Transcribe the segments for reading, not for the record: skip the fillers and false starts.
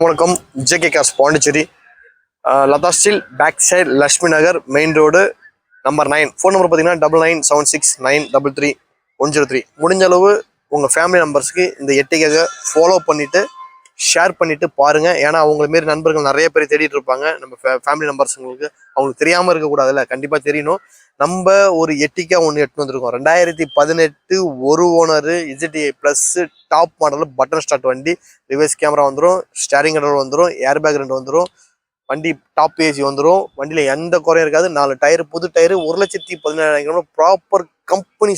வணக்கம். JK cars Pondicherry, Latha steel back side, Lakshmi Nagar, main road, number 9. Phone number பார்த்தீங்கன்னா 9976939103. முடிஞ்ச அளவு உங்கள் ஃபேமிலி நம்பர்ஸ்க்கு இந்த எட்டிக்காக ஃபாலோ பண்ணிவிட்டு ஷேர் பண்ணிவிட்டு பாருங்கள். ஏன்னா அவங்கள மாரி நண்பர்கள் நிறைய பேர் தேடிட்டு இருப்பாங்க. நம்ம ஃபேமிலி நம்பர்ஸுங்களுக்கு அவங்களுக்கு தெரியாமல் இருக்கக்கூடாதுல்ல, கண்டிப்பாக தெரியணும். நம்ம ஒரு எட்டிக்கா ஒன்று எடுத்து வந்திருக்கோம். 2018 ஒரு ஓனரு, இஜிடிஐ plus, top model, button start வண்டி, ரிவர்ஸ் கேமரா வந்துடும், ஸ்டேரிங் கண்ட்ரோல் வந்துடும், ஏர் பேக் 2 வந்துடும், வண்டி டாப் ஏசி வந்துடும். வண்டியில் எந்த குறையும் இருக்காது. 4 டயர் புது டயரு, 1,17,000 ப்ராப்பர் கம்பெனி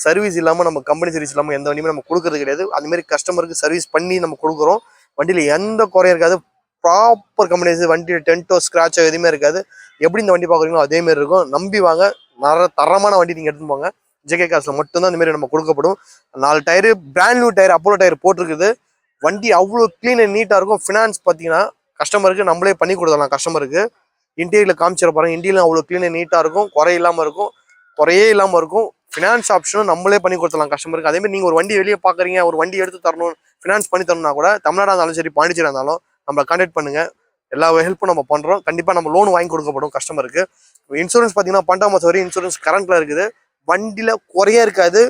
சர்வீஸ் இல்லாமல், நம்ம கம்பெனி சர்வீஸ் இல்லாமல் எந்த வண்டியுமே நம்ம கொடுக்கறது கிடையாது. அதுமாரி கஸ்டமருக்கு சர்வீஸ் பண்ணி நம்ம கொடுக்குறோம். வண்டியில் எந்த குறையும் இருக்காது. ப்ராப்பர் கம்பெனி வண்டியில் டென்ட்டோ ஸ்க்ராச்சோ எதுவுமே இருக்காது. எப்படி இந்த வண்டி பார்க்குறீங்களோ அதேமாரி இருக்கும். நம்பி வாங்க. தரமான வண்டி நீங்கள் எடுத்துன்னு போங்க. ஜேகே கார்ஸில் மட்டும்தான் இந்த மாதிரி நம்ம கொடுக்கப்படும். 4 tyre brand new tyre, Apollo tyre போட்டிருக்குது. வண்டி அவ்வளோ க்ளீன் அண்ட் நீட்டாக இருக்கும். ஃபினான்ஸ் பார்த்தீங்கன்னா கஸ்டமருக்கு நம்மளே பண்ணி கொடுத்துடலாம். கஸ்டமருக்கு இன்டீரியரில் காமிச்சிட பாருங்க. இன்டீரியர் அவ்வளோ க்ளீன் அண்ட் நீட்டாக இருக்கும். குறையே இல்லாமல் இருக்கும். ஃபினான்ஸ் ஆப்ஷனும் நம்மளே பண்ணி கொடுத்துடலாம் கஸ்டமருக்கு. அதேமாதிரி நீங்கள் ஒரு வண்டி வெளியே பார்க்குறீங்க, ஒரு வண்டி எடுத்து தரணும், ஃபினான்ஸ் பண்ணி தரணும்னா கூட, தமிழ்நாடாக இருந்தாலும் சரி, பாண்டிச்சேரியாக இருந்தாலும் நம்மளை கான்டாக்ட் பண்ணுங்கள். எல்லா ஹெல்ப்பும் நம்ம பண்ணுறோம். கண்டிப்பாக நம்ம லோன் வாங்கி கொடுக்கப்படும் கஸ்டமருக்கு. இன்சூரன்ஸ் பார்த்தீங்கன்னா 12 மாதம் வரையும் இன்சூரன்ஸ் கரண்ட்டில் இருக்குது. வண்டியில் குறையே இருக்காது.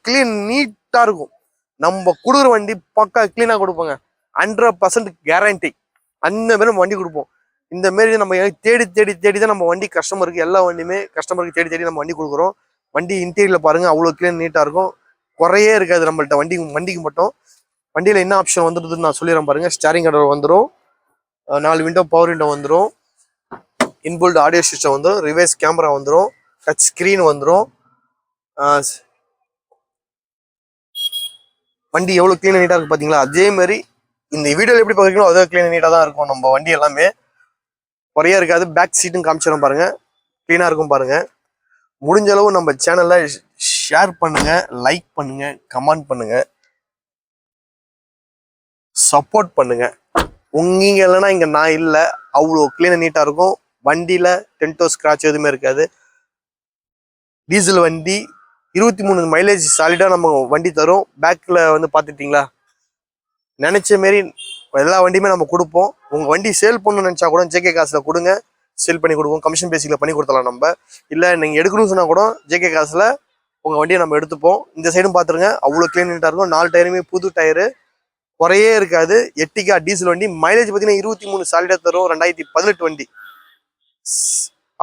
க்ளீன் நீட்டாக இருக்கும். நம்ம கொடுக்குற வண்டி பக்கா க்ளீனாக கொடுப்போங்க. 100% கேரண்டி. அந்த மாரி நம்ம வண்டி கொடுப்போம். இந்த மாரி நம்ம தேடி தான் நம்ம வண்டி கஸ்டமருக்கு, எல்லா வண்டியுமே கஸ்டமருக்கு தேடி நம்ம வண்டி கொடுக்குறோம். வண்டி இன்டீரியரில் பாருங்கள், அவ்வளோ க்ளீன் நீட்டாக இருக்கும். குறையே இருக்காது நம்மள்ட்ட வண்டிக்கு மட்டும். வண்டியில் என்ன ஆப்ஷன் வந்துடுதுன்னு நான் சொல்லிடுறேன் பாருங்கள். ஸ்டேரிங் கண்ட்ரோல் வந்துடும், 4 விண்டோ பவர் விண்டோ வந்துடும், இன்புல்ட் ஆடியோ சிஸ்டம் வந்துடும், ரிவர்ஸ் கேமரா வந்துடும், டச் ஸ்க்ரீன் வந்துடும். வண்டி எவ்வளோ க்ளீன் நீட்டாக இருக்குது பார்த்தீங்களா? அதேமாதிரி இந்த வீடியோவில் எப்படி பார்க்குறீங்களோ அதே க்ளீன் நீட்டாக தான் இருக்கும். நம்ம வண்டி எல்லாமே குறையா இருக்காது. பேக் சீட்டும் காமிச்சிடும் பாருங்கள், க்ளீனாக இருக்கும் பாருங்கள். முடிஞ்ச அளவு நம்ம சேனலில் ஷேர் பண்ணுங்கள், லைக் பண்ணுங்கள், கமெண்ட் பண்ணுங்கள், சப்போர்ட் பண்ணுங்கள். நீங்கள் இல்லைன்னா இங்கே நான் இல்லை. அவ்வளோ க்ளீனாக நீட்டாக இருக்கும். வண்டியில் டென்ட்டோ ஸ்க்ராட்ச் எதுவுமே இருக்காது. டீசல் வண்டி, 23 மைலேஜ் சாலிடாக நம்ம வண்டி தரும். பேக்கில் வந்து பார்த்துட்டிங்களா, நினச்ச மாரி எல்லா வண்டியுமே நம்ம கொடுப்போம். உங்கள் வண்டி சேல் பண்ணணும்னு நினச்சா கூட ஜேகே காசில் கொடுங்க, சேல் பண்ணி கொடுப்போம். கமிஷன் பேசிக்கில் பண்ணி கொடுத்தலாம். நம்ம இல்லை நீங்கள் எடுக்கணும்னு சொன்னால் கூட ஜேகே காசில் உங்கள் வண்டியை நம்ம எடுத்துப்போம். இந்த சைடும் பார்த்துருங்க, அவ்வளோ க்ளீன் நீட்டாக இருக்கும். 4 டயருமே புது டயரு, குறையே இருக்காது. எட்டிக்கா டீசல் வண்டி. மைலேஜ் பார்த்தீங்கன்னா 23 சாலிடாக தரும். 2018 வண்டி.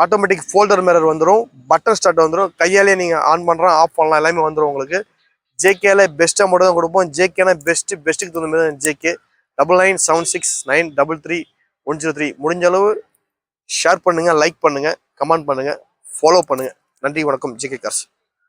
ஆட்டோமேட்டிக் ஃபோல்டர் மிரர் வந்துடும், பட்டன் ஸ்டார்ட் வந்துடும். கையாலே நீங்கள் ஆன் பண்ணுறோம், ஆஃப் பண்ணலாம், எல்லாமே வந்துடும் உங்களுக்கு. ஜேகேல பெஸ்ட்டாக மட்டும் தான் கொடுப்போம். ஜேகேனா பெஸ்ட்டுக்கு தகுந்த மாதிரி தான் ஜேகே. 9976933103. முடிஞ்ச அளவு ஷேர் பண்ணுங்கள், லைக் பண்ணுங்கள், கமெண்ட் பண்ணுங்கள், ஃபாலோ பண்ணுங்கள். நன்றி, வணக்கம். JK cars.